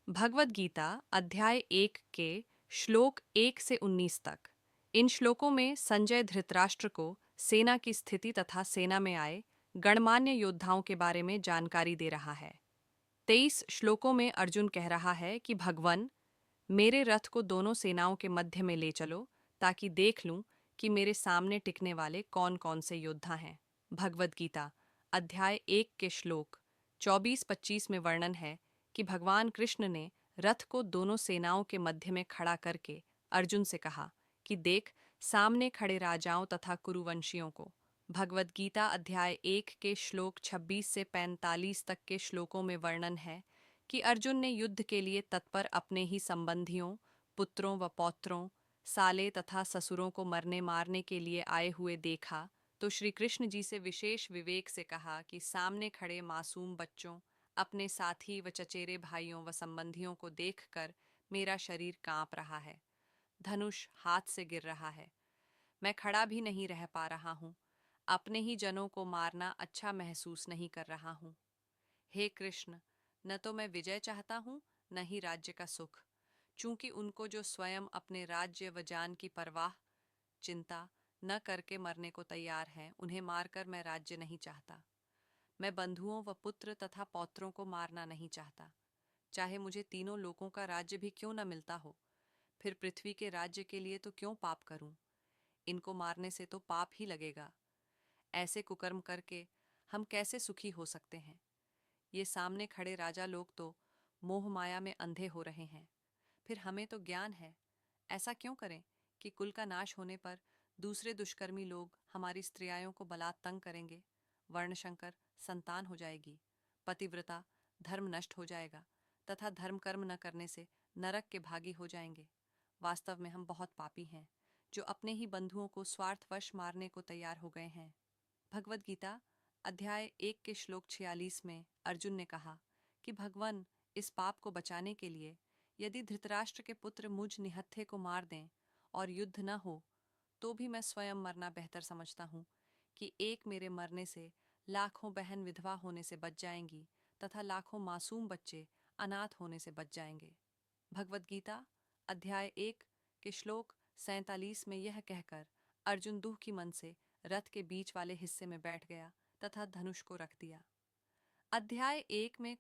भगवद गीता अध्याय 1 के श्लोक 1 से 19 तक। इन श्लोकों में संजय धृतराष्ट्र को सेना की स्थिति तथा सेना में आए गणमान्य योद्धाओं के बारे में जानकारी दे रहा है। 23 श्लोकों में अर्जुन कह रहा है कि भगवन, मेरे रथ को दोनों सेनाओं के मध्य में ले चलो ताकि देख लूं कि मेरे सामने टिकने वाले कौन कौन से योद्धा हैं। भगवद गीता अध्याय 1 के श्लोक 24-25 में वर्णन है कि भगवान कृष्ण ने रथ को दोनों सेनाओं के मध्य में खड़ा करके अर्जुन से कहा कि देख सामने खड़े राजाओं तथा कुरुवंशियों को। भगवद गीता अध्याय 1 के श्लोक 26 से 45 तक के श्लोकों में वर्णन है कि अर्जुन ने युद्ध के लिए तत्पर अपने ही संबंधियों, पुत्रों व पौत्रों, साले तथा ससुरों को मरने मारने के लिए आए हुए देखा तो श्री कृष्ण जी से विशेष विवेक से कहा कि सामने खड़े मासूम बच्चों, अपने साथी व चचेरे भाइयों व संबंधियों को देखकर मेरा शरीर कांप रहा है, धनुष हाथ से गिर रहा है, मैं खड़ा भी नहीं रह पा रहा हूँ, अपने ही जनों को मारना अच्छा महसूस नहीं कर रहा हूँ। हे कृष्ण, न तो मैं विजय चाहता हूँ न ही राज्य का सुख, चूंकि उनको जो स्वयं अपने राज्य व जान की परवाह चिंता न करके मरने को तैयार हैं, उन्हें मारकर मैं राज्य नहीं चाहता। मैं बंधुओं व पुत्र तथा पौत्रों को मारना नहीं चाहता, चाहे मुझे तीनों लोकों का राज्य भी क्यों न मिलता हो। फिर पृथ्वी के राज्य के लिए तो क्यों पाप करूं, इनको मारने से तो पाप ही लगेगा। ऐसे कुकर्म करके हम कैसे सुखी हो सकते हैं। ये सामने खड़े राजा लोग तो मोह माया में अंधे हो रहे हैं, फिर हमें तो ज्ञान है। ऐसा क्यों करें कि कुल का नाश होने पर दूसरे दुष्कर्मी लोग हमारी स्त्रियाओं को बलात् तंग करेंगे, वर्णशंकर संतान हो जाएगी, पतिव्रता धर्म नष्ट हो जाएगा तथा धर्म कर्म न करने से नरक के भागी हो जाएंगे। वास्तव में हम बहुत पापी हैं, जो अपने ही बंधुओं को स्वार्थवश मारने को तैयार हो गए हैं। भगवद गीता अध्याय 1 के श्लोक 46 में अर्जुन ने कहा कि भगवान, इस पाप को बचाने के लिए यदि धृतराष्ट्र के पुत्र मुझ निहत्थे को मार दें और युद्ध न हो तो भी मैं स्वयं मरना बेहतर समझता हूँ कि एक मेरे मरने से लाखों बहन विधवा होने से बच जाएंगी तथा लाखों मासूम बच्चे अनाथ होने से बच जाएंगे। भगवद गीता अध्याय 1 के श्लोक 47 में यह कहकर अर्जुन दुखी मन से रथ के बीच वाले हिस्से में बैठ गया तथा धनुष को रख दिया। अध्याय 1 में